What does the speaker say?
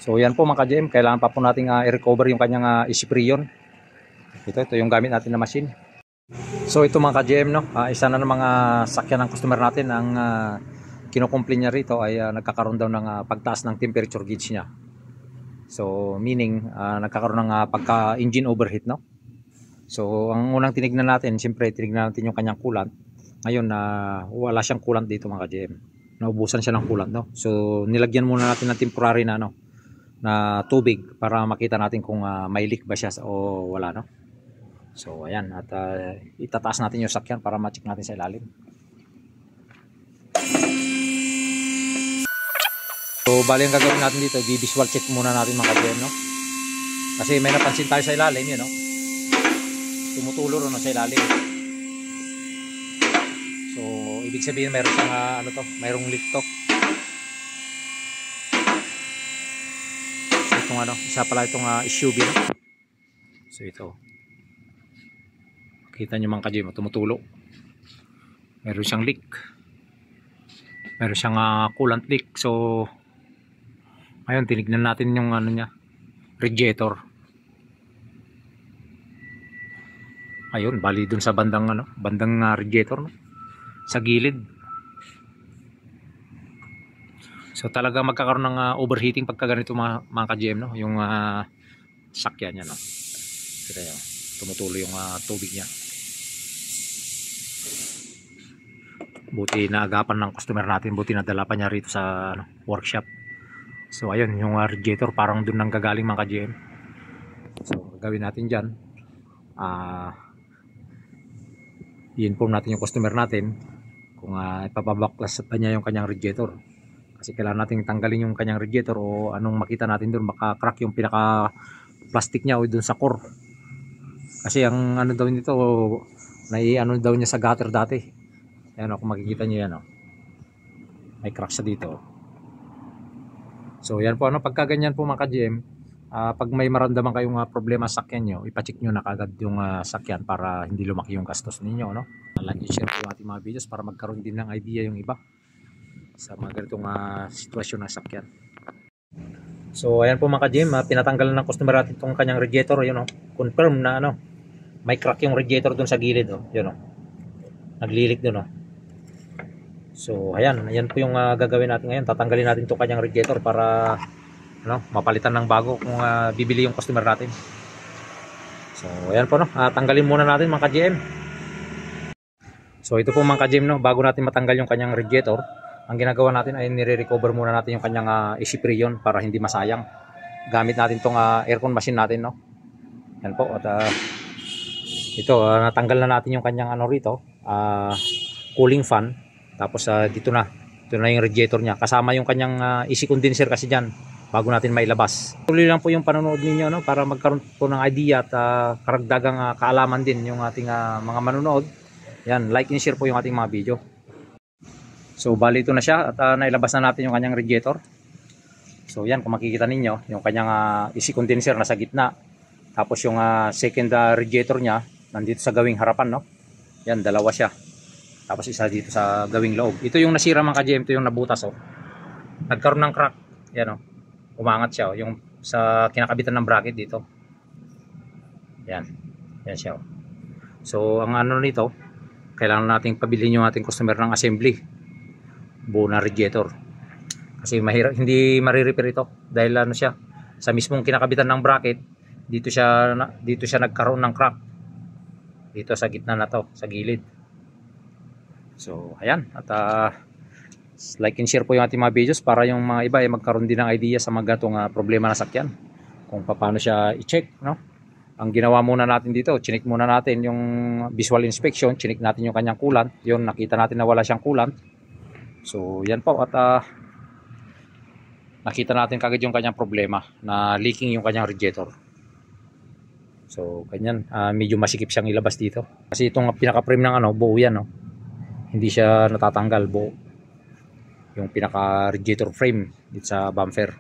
So yan po mga ka-GM, kailangan pa po nating i-recover yung kanyang isipriyon. Ito yung gamit natin na machine. So ito mga ka-GM, no? Isa na ng mga sakyan ng customer natin ang kinukumpli niya rito ay nagkakaroon daw ng pagtaas ng temperature gauge niya. So meaning nagkakaroon ng pagka-engine overheat, no? So ang unang tinignan natin, siyempre tinignan natin yung kanyang coolant. Ngayon wala siyang coolant dito mga ka-GM. Naubusan siya ng coolant, no? So nilagyan muna natin ng temporary na tubig para makita natin kung may leak ba siya o wala, no? So ayan, at itataas natin yung sakyan para ma-check natin sa ilalim. So bali ang gagawin natin dito, i-visual check muna natin mga ka-GM, no? Kasi may napansin tayo sa ilalim, yun, no? Tumutulo ron sa ilalim. So ibig sabihin mayroon siyang mayroong leak to. Isa pala itong SUV, no? So ito, kita nyo mga ka-GM, tumutulo. Meron siyang leak, meron siyang coolant leak. So ngayon tinignan natin yung niya, radiator. Ayun, bali dun sa bandang radiator, no? Sa gilid. So talaga magkakaroon ng overheating pagka ganito mga ka-GM, no? Yung sakyan niya, no? Kita nyo, tumutulo yung tubig niya. Buti naagapan ng customer natin, buti nadala pa niya rito sa workshop. So ayun, yung radiator parang dun nang gagaling mga ka-GM. So gagawin natin dyan, i-inform natin yung customer natin kung ipapabaklas pa niya yung kanyang radiator. Kasi kailangan natin tanggalin yung kanyang radiator o anong makita natin doon, baka crack yung pinaka plastic niya o doon sa core. Kasi ang daw nito, daw niya sa gutter dati. Ayan, kung makikita niyo yan, may crack siya dito. So yan po, pagka ganyan po mga ka-GM, pag may maramdaman kayong problema sa sakyan nyo, ipacheck nyo na kagad yung sakyan para hindi lumaki yung gastos ninyo, no? Like i-share po ating mga videos para magkaroon din ng idea yung iba sa mga ganitong sitwasyon ng sakyan. So ayan po mga ka-GM, pinatanggalan ng customer natin itong kanyang radiator. Yun, confirm na may crack yung radiator dun sa gilid, yun, naglilik dun. So ayan po yung gagawin natin ngayon. Tatanggalin natin itong kanyang radiator para mapalitan ng bago kung bibili yung customer natin. So ayan po, tanggalin muna natin mga ka-GM. So ito po mga ka-GM, bago natin matanggal yung kanyang radiator, ang ginagawa natin ay nire-recover muna natin yung kanyang isipriyon para hindi masayang. Gamit natin tong aircon machine natin, no? Yan po, at ito natanggal na natin yung kanyang rito, cooling fan. Tapos ito na yung radiator niya kasama yung kanyang AC condenser kasi diyan bago natin mailabas. Tuloy lang po yung panonood ninyo, para magkaroon po ng idea at karagdagang kaalaman din yung ating mga manonood. Yan, like and share po yung ating mga video. So bali ito na siya at nailabas na natin yung kanyang radiator. So yan, kung makikita ninyo yung kanyang AC condenser nasa gitna. Tapos yung second radiator niya nandito sa gawing harapan, no? Yan, dalawa siya. Tapos isa dito sa gawing loob. Ito yung nasira mga ka-GM, ito yung nabutas, nagkaroon ng crack. Yan, umangat siya, yung sa kinakabitan ng bracket dito. Yan siya. So ang nito, kailangan nating pabilihin yung ating customer ng assembly, buo na radiator. Kasi mahirap, hindi marirepair ito dahil siya sa mismong kinakabitan ng bracket, dito siya nagkaroon ng crack dito sa gitna na to, sa gilid. So ayan, at like and share po yung ating mga videos para yung mga iba ay magkaroon din ng idea sa mga gatong problema na sakyan, kung paano siya i-check, no? Ang ginawa muna natin dito, chinik muna natin yung visual inspection, chinik natin yung kanyang coolant. Yun, nakita natin na wala siyang coolant. So yan po, at nakita natin kagad yung kanyang problema na leaking yung kanyang radiator. So ganyan, medyo masikip siyang ilabas dito kasi itong pinaka-frame ng buo yan, hindi siya natatanggal, buo yung pinaka radiator frame dito sa bumper.